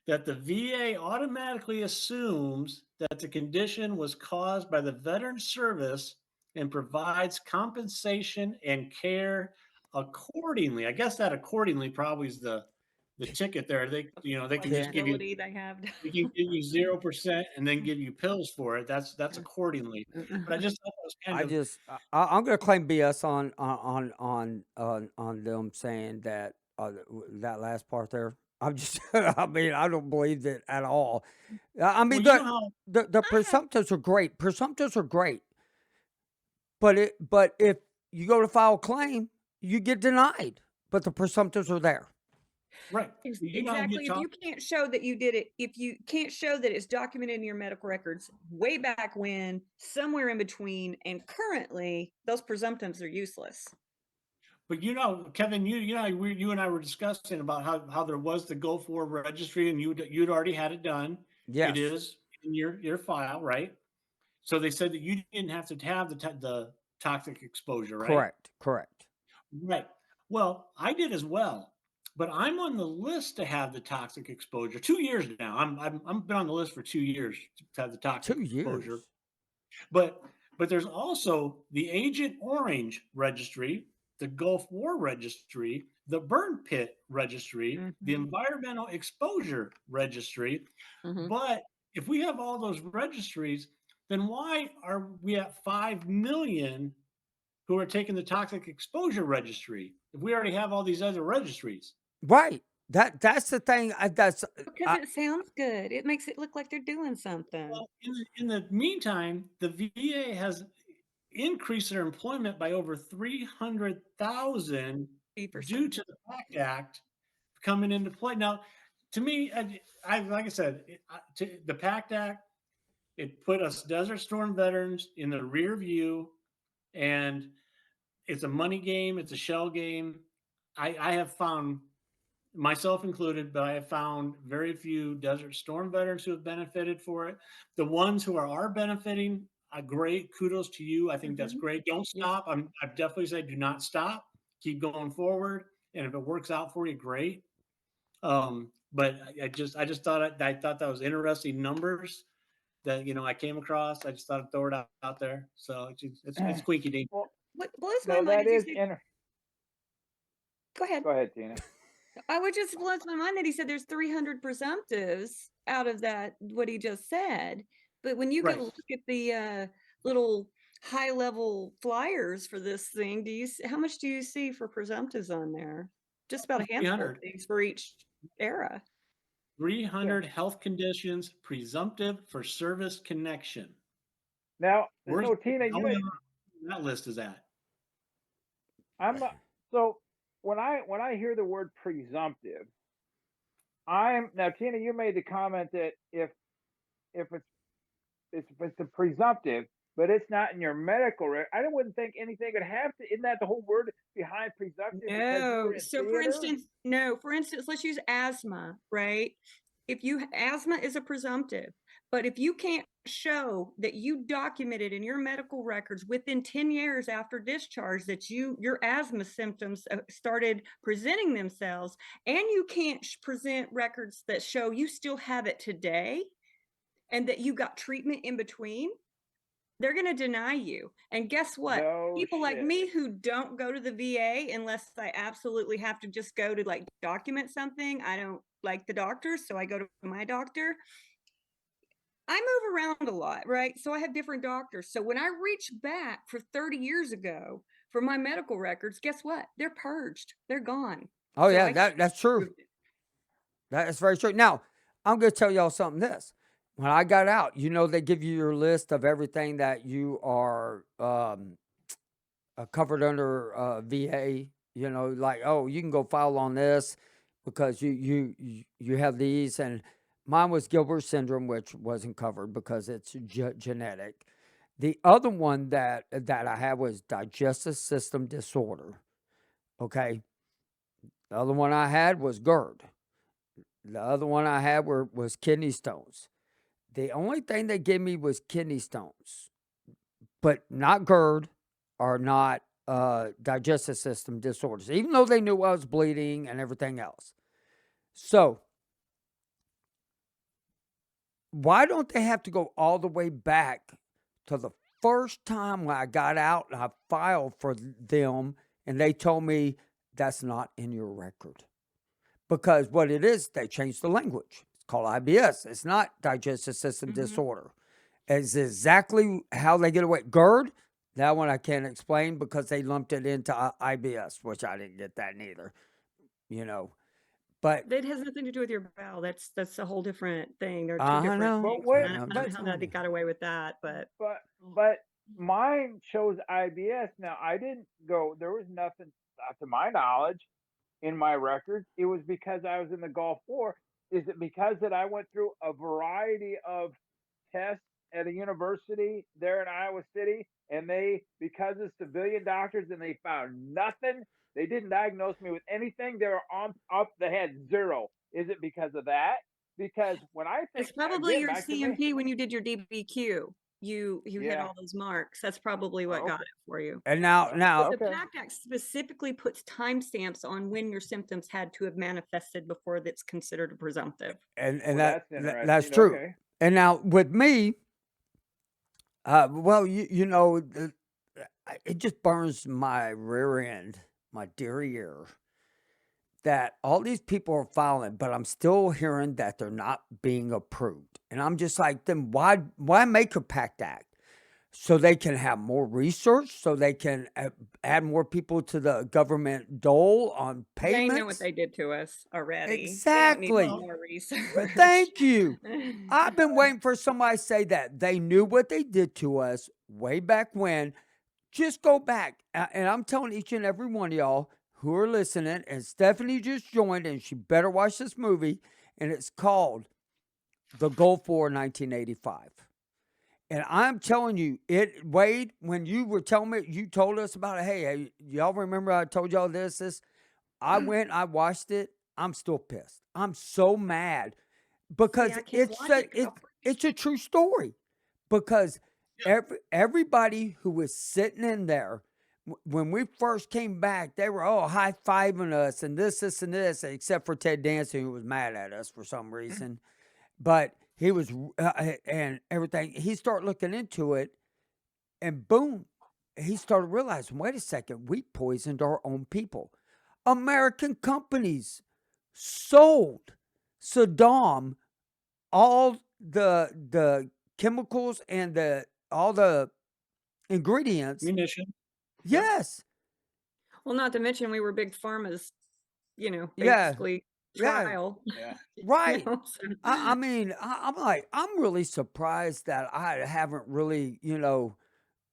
[SPEAKER 4] that the VA automatically assumes that the condition was caused by the veteran service and provides compensation and care accordingly. I guess that accordingly probably is the ticket there. They can just give you
[SPEAKER 3] Flexibility they have.
[SPEAKER 4] they can give you 0% and then give you pills for it. That's accordingly. But I just thought that was kind
[SPEAKER 1] I
[SPEAKER 4] of
[SPEAKER 1] just I'm gonna claim BS on them saying that that last part there. I'm just I mean I don't believe that at all. I
[SPEAKER 4] well,
[SPEAKER 1] mean
[SPEAKER 4] you know how
[SPEAKER 1] the
[SPEAKER 3] I have
[SPEAKER 1] presumptives are great. Presumptives are great, but if you go to file a claim, you get denied. But the presumptives are there.
[SPEAKER 4] right. You know how you
[SPEAKER 3] exactly. If
[SPEAKER 4] talk
[SPEAKER 3] you can't show that you did it, if you can't show that it's documented in your medical records way back when, somewhere in between, and currently, those presumptives are useless.
[SPEAKER 4] But Kevin, you and I were discussing about how there was the Gulf War registry, and you'd already had it done. It
[SPEAKER 1] Yes,
[SPEAKER 4] is in your file, right? So they said that you didn't have to have the toxic exposure, right?
[SPEAKER 1] correct, correct.
[SPEAKER 4] Right. Well, I did as well, but I'm on the list to have the toxic exposure. 2 years now. I'm been on the list for 2 years to have the toxic
[SPEAKER 1] 2 years.
[SPEAKER 4] exposure. But there's also the Agent Orange registry, the Gulf War registry, the Burn Pit registry, the
[SPEAKER 3] Mhm,
[SPEAKER 4] Environmental Exposure registry.
[SPEAKER 3] mhm.
[SPEAKER 4] But if we have all those registries, then why are we at 5 million who are taking the toxic exposure registry if we already have all these other registries?
[SPEAKER 1] Right. That's the thing.
[SPEAKER 3] Because
[SPEAKER 1] I,
[SPEAKER 3] it sounds good. It makes it look like they're doing something.
[SPEAKER 4] Well, in the meantime, the VA has increased their employment by over 300,000
[SPEAKER 3] Fee for
[SPEAKER 4] due
[SPEAKER 3] service.
[SPEAKER 4] to the PACT Act coming into play. Now, to me, like I said, the PACT Act, it put us Desert Storm veterans in the rear view, and it's a money game, it's a shell game. I have found, myself included, but I have found very few Desert Storm veterans who have benefited for it. The ones who are benefiting, great. Kudos to you. I think that's
[SPEAKER 3] Mhm.
[SPEAKER 4] great. Don't
[SPEAKER 3] Yes.
[SPEAKER 4] stop. I definitely say do not stop. Keep going forward. And if it works out for you, great. But I just thought I thought that was interesting numbers. that I came across. I just thought I'd throw it out there. So it's squeaky dink.
[SPEAKER 2] Well,
[SPEAKER 3] What blows my
[SPEAKER 2] no,
[SPEAKER 3] mind
[SPEAKER 2] that
[SPEAKER 3] is he
[SPEAKER 2] is
[SPEAKER 3] said,
[SPEAKER 2] inter-
[SPEAKER 3] go ahead.
[SPEAKER 2] Go ahead, Tina.
[SPEAKER 3] I would just blows my mind that he said there's 300 presumptives out of that, what he just said. But when you go
[SPEAKER 4] Right.
[SPEAKER 3] look at the little high level flyers for this thing, how much do you see for presumptives on there? Just about a handful of
[SPEAKER 4] 300.
[SPEAKER 3] things for each era.
[SPEAKER 4] 300 health conditions presumptive for service connection.
[SPEAKER 2] Now,
[SPEAKER 4] Where's
[SPEAKER 2] so Tina,
[SPEAKER 4] how many on that list is that?
[SPEAKER 2] I'm so when I hear the word presumptive, now Tina, you made the comment that if it's a presumptive, but it's not in your medical record, I wouldn't think anything would have to. Isn't that the whole word behind presumptive? Because you
[SPEAKER 3] No.
[SPEAKER 2] were in
[SPEAKER 3] So
[SPEAKER 2] theater.
[SPEAKER 3] for instance, let's use asthma, right? Asthma is a presumptive, but if you can't show that you documented in your medical records within 10 years after discharge that your asthma symptoms started presenting themselves, and you can't present records that show you still have it today and that you got treatment in between, they're going to deny you. And guess what?
[SPEAKER 2] No
[SPEAKER 3] People like
[SPEAKER 2] shit.
[SPEAKER 3] me who don't go to the VA unless I absolutely have to just go to like document something. I don't like the doctor, so I go to my doctor. I move around a lot, right? So I have different doctors. So when I reach back for 30 years ago for my medical records, guess what? They're purged. They're gone.
[SPEAKER 1] Oh
[SPEAKER 3] So
[SPEAKER 1] yeah,
[SPEAKER 3] I can't
[SPEAKER 1] that's true.
[SPEAKER 3] prove it.
[SPEAKER 1] That is very true. Now, I'm going to tell y'all something. When I got out, they give you your list of everything that you are covered under VA. Like, oh, you can go file on this because you have these, and mine was Gilbert syndrome, which wasn't covered because it's genetic. The other one that I had was digestive system disorder. Okay, the other one I had was GERD. The other one I had was kidney stones. The only thing they gave me was kidney stones, but not GERD or not digestive system disorders, even though they knew I was bleeding and everything else. So why don't they have to go all the way back to the first time when I got out and I filed for them and they told me that's not in your record? Because what it is, they changed the language. It's called IBS. It's not digestive system disorder. It's exactly how they get away. GERD, that one I can't explain because they lumped it into IBS, which I didn't get that neither. But
[SPEAKER 3] That has nothing to do with your bowel. That's a whole different thing. They're two
[SPEAKER 1] I
[SPEAKER 3] different
[SPEAKER 1] know.
[SPEAKER 3] things.
[SPEAKER 2] But wait,
[SPEAKER 3] I don't know how that they got away with that, but
[SPEAKER 2] but mine shows IBS. Now I didn't go. There was nothing, to my knowledge, in my records. It was because I was in the Gulf War. Is it because that I went through a variety of tests at a university there in Iowa City, and because of civilian doctors, and they found nothing? They didn't diagnose me with anything. They were up the head, zero. Is it because of that? Because when I think,
[SPEAKER 3] it's probably
[SPEAKER 2] again,
[SPEAKER 3] your
[SPEAKER 2] back to me,
[SPEAKER 3] CMP when you did your DBQ. You hit
[SPEAKER 2] yeah.
[SPEAKER 3] all those marks. That's probably what got
[SPEAKER 2] Okay.
[SPEAKER 3] it for you.
[SPEAKER 1] and now
[SPEAKER 3] But the
[SPEAKER 2] Okay.
[SPEAKER 3] PACT Act specifically puts timestamps on when your symptoms had to have manifested before that's considered a presumptive.
[SPEAKER 1] and
[SPEAKER 2] Well,
[SPEAKER 1] that
[SPEAKER 2] that's interesting.
[SPEAKER 1] that's true.
[SPEAKER 2] Okay.
[SPEAKER 1] And now with me, well, it just burns my rear end, my derriere, that all these people are filing, but I'm still hearing that they're not being approved. And I'm just like, then why make a PACT Act? So they can have more research, so they can add more people to the government dole on payments.
[SPEAKER 3] They know what they did to us already.
[SPEAKER 1] Exactly.
[SPEAKER 3] They don't need more research.
[SPEAKER 1] Thank you. I've been waiting for somebody to say that. They knew what they did to us way back when. Just go back. And I'm telling each and every one of y'all who are listening, and Stephanie just joined, and she better watch this movie, and it's called The Gulf War 1985. And I'm telling you, Wade, when you were telling me, you told us about it. Hey, y'all remember I told y'all this? I went, I watched it. I'm still pissed. I'm so mad because
[SPEAKER 3] I can't watch it 'cause
[SPEAKER 1] it's a true story. Because everybody who was sitting in there, when we first came back, they were high-fiving us and this, and this, except for Ted Danson, who was mad at us for some reason. But he was and everything. He started looking into it, and boom, he started realizing, wait a second, we poisoned our own people. American companies sold Saddam all the chemicals and all the ingredients.
[SPEAKER 4] Munition. Yep.
[SPEAKER 1] Yes.
[SPEAKER 3] Well, not to mention we were big pharma's,
[SPEAKER 1] Yeah.
[SPEAKER 3] basically
[SPEAKER 1] Yeah.
[SPEAKER 3] trial.
[SPEAKER 2] Yeah.
[SPEAKER 1] Right.
[SPEAKER 3] So
[SPEAKER 1] I mean, I'm like, I'm really surprised that I haven't really,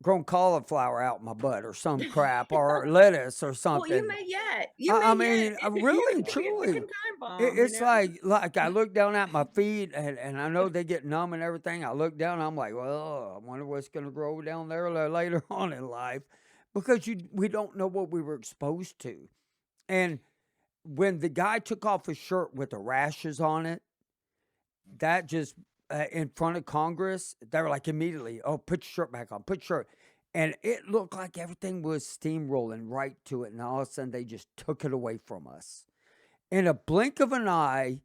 [SPEAKER 1] grown cauliflower out my butt or some crap or lettuce or
[SPEAKER 3] well, you
[SPEAKER 1] something.
[SPEAKER 3] may yet. You
[SPEAKER 1] I
[SPEAKER 3] may yet.
[SPEAKER 1] mean,
[SPEAKER 3] You're
[SPEAKER 1] really and
[SPEAKER 3] gonna be a ticking
[SPEAKER 1] truly,
[SPEAKER 3] time bomb,
[SPEAKER 1] it's like I look down at my feet and I know they get numb and everything. I look down, I'm like, well, I wonder what's going to grow down there later on in life, because we don't know what we were exposed to. And when the guy took off his shirt with the rashes on it, that just in front of Congress, they were like immediately, oh, put your shirt back on, put your shirt. And it looked like everything was steamrolling right to it. And all of a sudden, they just took it away from us. In a blink of an eye,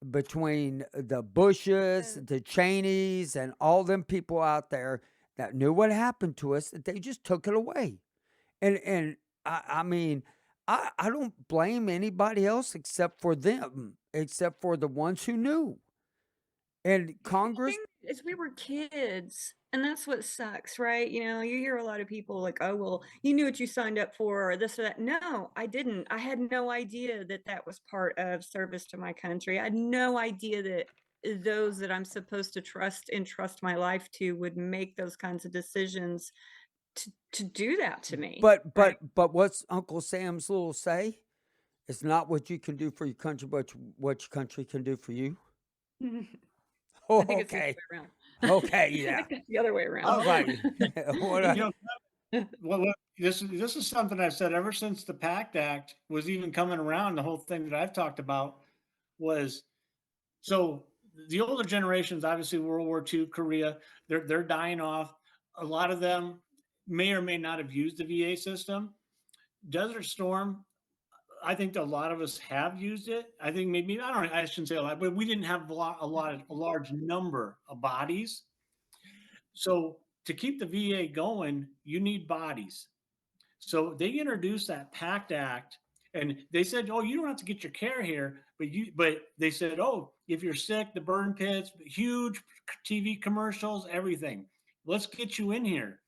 [SPEAKER 1] between the Bushes, the Cheneys, and all them people out there that knew what happened to us, that they just took it away. And I mean, I don't blame anybody else except for them, except for the ones who knew. And
[SPEAKER 3] The
[SPEAKER 1] Congress,
[SPEAKER 3] thing is, we were kids, and that's what sucks, right? You hear a lot of people like, "Oh, well, you knew what you signed up for," or this or that. No, I didn't. I had no idea that that was part of service to my country. I had no idea that those that I'm supposed to trust and trust my life to would make those kinds of decisions to do that to me, right?
[SPEAKER 1] but what's Uncle Sam's little say? It's not what you can do for your country, but what your country can do for you. Oh,
[SPEAKER 3] I think it's the
[SPEAKER 1] okay.
[SPEAKER 3] other way around.
[SPEAKER 1] Okay,
[SPEAKER 3] I
[SPEAKER 1] yeah.
[SPEAKER 3] think that's the other way
[SPEAKER 1] I
[SPEAKER 3] around.
[SPEAKER 1] was like, what?
[SPEAKER 4] You know, well, this is something I've said ever since the PACT Act was even coming around. The whole thing that I've talked about was, so the older generations, obviously World War II, Korea, they're dying off. A lot of them may or may not have used the VA system. Desert Storm, I think a lot of us have used it. I think maybe, I shouldn't say a lot, but we didn't have a large number of bodies. So to keep the VA going, you need bodies. So they introduced that PACT Act, and they said, "Oh, you don't have to get your care here, but they said, oh, if you're sick, the burn pits, huge TV commercials, everything. Let's get you in here."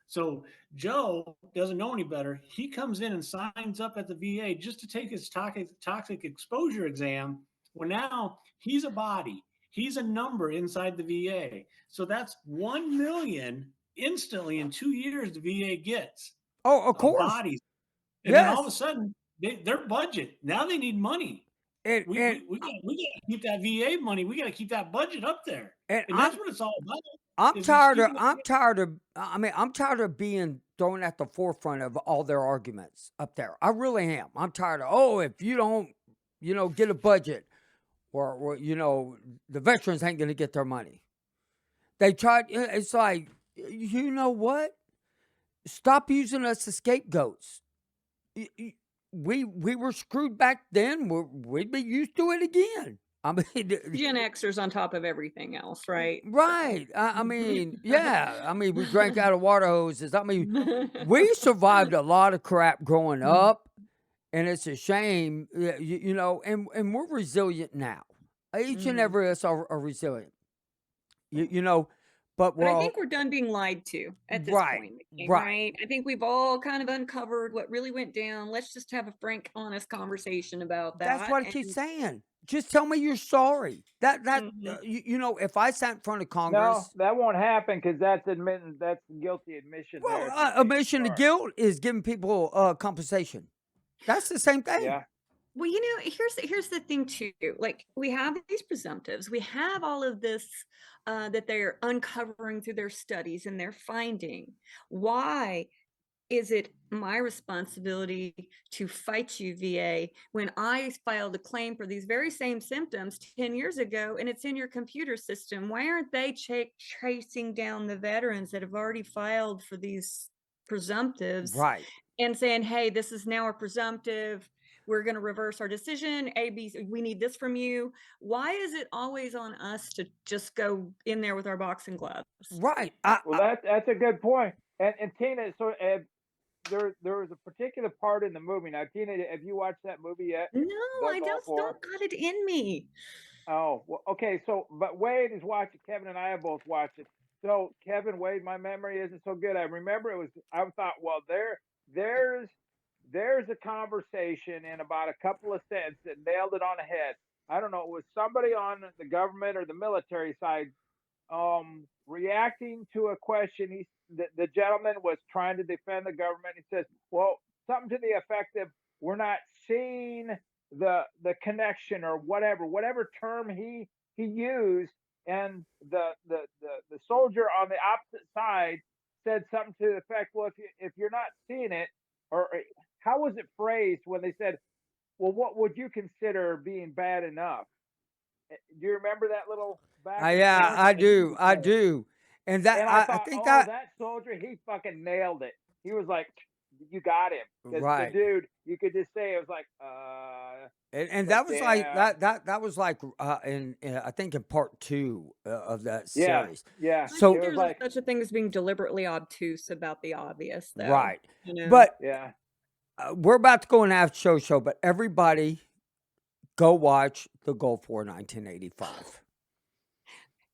[SPEAKER 4] So Joe doesn't know any better. He comes in and signs up at the VA just to take his toxic exposure exam. Well, now he's a body. He's a number inside the VA. So that's 1 million instantly in 2 years the VA gets
[SPEAKER 1] Oh, of course.
[SPEAKER 4] bodies. And then all of a
[SPEAKER 1] Yes.
[SPEAKER 4] sudden, their budget, now they need money.
[SPEAKER 1] And
[SPEAKER 4] We,
[SPEAKER 1] and
[SPEAKER 4] we, we, got, we got to keep that VA money. We got to keep that budget up there.
[SPEAKER 1] and
[SPEAKER 4] And that's what it's all about.
[SPEAKER 1] I'm
[SPEAKER 4] Is it's
[SPEAKER 1] tired of
[SPEAKER 4] keeping
[SPEAKER 1] I'm tired of I mean, I'm tired of being thrown at the forefront of all their arguments up there. I really am. I'm tired of, oh, if you don't, get a budget, or the veterans ain't gonna get their money. They tried. It's like, you know what? Stop using us as scapegoats. We were screwed back then. We'd be used to it again. I mean,
[SPEAKER 3] Gen Xers on top of everything else, right?
[SPEAKER 1] right. I mean, yeah. I mean, we drank out of water hoses. I mean, we survived a lot of crap growing up, and it's a shame, and we're resilient now. Each and
[SPEAKER 3] Mhm.
[SPEAKER 1] every us are resilient. You know, but
[SPEAKER 3] But I
[SPEAKER 1] we're
[SPEAKER 3] think we're done being lied to at this
[SPEAKER 1] right,
[SPEAKER 3] point, okay,
[SPEAKER 1] right.
[SPEAKER 3] right? I think we've all kind of uncovered what really went down. Let's just have a frank, honest conversation about
[SPEAKER 1] That's
[SPEAKER 3] that.
[SPEAKER 1] what I keep saying. Just tell me you're sorry.
[SPEAKER 3] Mhm.
[SPEAKER 1] If I sat in front of
[SPEAKER 2] No,
[SPEAKER 1] Congress,
[SPEAKER 2] that won't happen because that's guilty admission
[SPEAKER 1] well,
[SPEAKER 2] there. If you say you're
[SPEAKER 1] admission of
[SPEAKER 2] sorry.
[SPEAKER 1] guilt is giving people compensation. That's the same thing.
[SPEAKER 2] Yeah.
[SPEAKER 3] Well, here's the thing too. Like we have these presumptives, we have all of this that they're uncovering through their studies and their finding. Why is it my responsibility to fight you, VA, when I filed a claim for these very same symptoms 10 years ago and it's in your computer system? Why aren't they tracing down the veterans that have already filed for these presumptives
[SPEAKER 1] Right.
[SPEAKER 3] and saying, hey, this is now a presumptive? we're going to reverse our decision. We need this from you. Why is it always on us to just go in there with our boxing gloves?
[SPEAKER 1] Right.
[SPEAKER 2] Well, that's a good point. And Tina, so there was a particular part in the movie. Now, Tina, have you watched that movie yet?
[SPEAKER 3] No,
[SPEAKER 2] The
[SPEAKER 3] I
[SPEAKER 2] Gulf
[SPEAKER 3] just
[SPEAKER 2] War?
[SPEAKER 3] don't got it in me.
[SPEAKER 2] Oh, well, okay. So, but Wade is watching. Kevin and I have both watched it. So, Kevin, Wade, my memory isn't so good. I remember it was. I thought, well, there's a conversation in about a couple of sentences that nailed it on the head. I don't know. It was somebody on the government or the military side reacting to a question. The gentleman was trying to defend the government. He says, well, something to the effect of, we're not seeing the connection or whatever term he used. And the soldier on the opposite side said something to the effect, well, if you're not seeing it, or how was it phrased when they said, well, what would you consider being bad enough? Do you remember that little back and
[SPEAKER 1] Yeah,
[SPEAKER 2] forth?
[SPEAKER 1] I do. I do. And that
[SPEAKER 2] And I
[SPEAKER 1] I
[SPEAKER 2] thought,
[SPEAKER 1] think
[SPEAKER 2] oh,
[SPEAKER 1] that
[SPEAKER 2] that soldier, he fucking nailed it. He was like, you got him. Because the
[SPEAKER 1] right.
[SPEAKER 2] dude, you could just say, it was like,
[SPEAKER 1] And
[SPEAKER 2] but
[SPEAKER 1] that was like
[SPEAKER 2] yeah,
[SPEAKER 1] that was like in I think in part 2 of that
[SPEAKER 2] yeah,
[SPEAKER 1] series.
[SPEAKER 2] yeah.
[SPEAKER 3] I
[SPEAKER 1] So
[SPEAKER 3] think
[SPEAKER 2] It was
[SPEAKER 3] there's
[SPEAKER 2] like,
[SPEAKER 3] such a thing as being deliberately obtuse about the obvious, though.
[SPEAKER 1] right.
[SPEAKER 3] You know,
[SPEAKER 1] But
[SPEAKER 2] yeah.
[SPEAKER 1] we're about to go in after show, but everybody go watch The Gulf War 1985.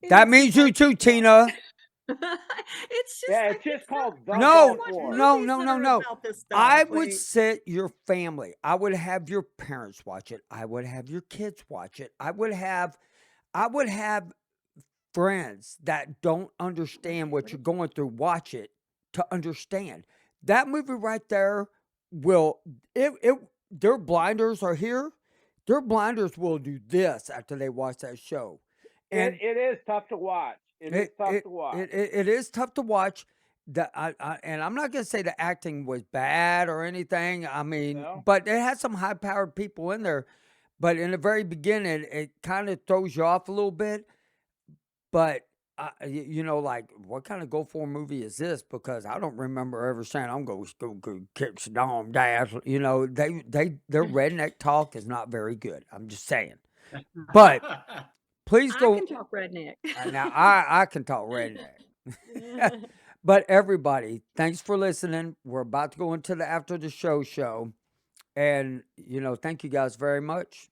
[SPEAKER 1] That
[SPEAKER 3] it's
[SPEAKER 1] means you
[SPEAKER 3] like,
[SPEAKER 1] too, Tina.
[SPEAKER 3] it's just
[SPEAKER 2] Yeah,
[SPEAKER 3] I
[SPEAKER 2] it's
[SPEAKER 3] think
[SPEAKER 2] just
[SPEAKER 3] so.
[SPEAKER 2] called The
[SPEAKER 3] I
[SPEAKER 1] No,
[SPEAKER 2] Gulf
[SPEAKER 3] watch
[SPEAKER 2] War.
[SPEAKER 1] no,
[SPEAKER 3] movies
[SPEAKER 1] no,
[SPEAKER 3] that
[SPEAKER 1] no,
[SPEAKER 3] are
[SPEAKER 1] no.
[SPEAKER 3] about this
[SPEAKER 1] I
[SPEAKER 3] stuff.
[SPEAKER 1] would
[SPEAKER 3] Like,
[SPEAKER 1] sit your family. I would have your parents watch it. I would have your kids watch it. I would have friends that don't understand what you're going through watch it to understand. That movie right there will it their blinders are here. Their blinders will do this after they watch that show. And
[SPEAKER 2] It is tough to watch. It is tough to watch.
[SPEAKER 1] it is tough to watch. And I'm not gonna say the acting was bad or anything. I mean,
[SPEAKER 2] No?
[SPEAKER 1] but it had some high powered people in there. But in the very beginning, it kind of throws you off a little bit. But you know, like, what kind of go for movie is this? Because I don't remember ever saying I'm going to go kick Saddam Dash. You know, their redneck talk is not very good. I'm just saying. But please
[SPEAKER 3] I
[SPEAKER 1] go.
[SPEAKER 3] can talk redneck.
[SPEAKER 1] Now I can talk redneck. But everybody, thanks for listening. We're about to go into the after the show, and thank you guys very much.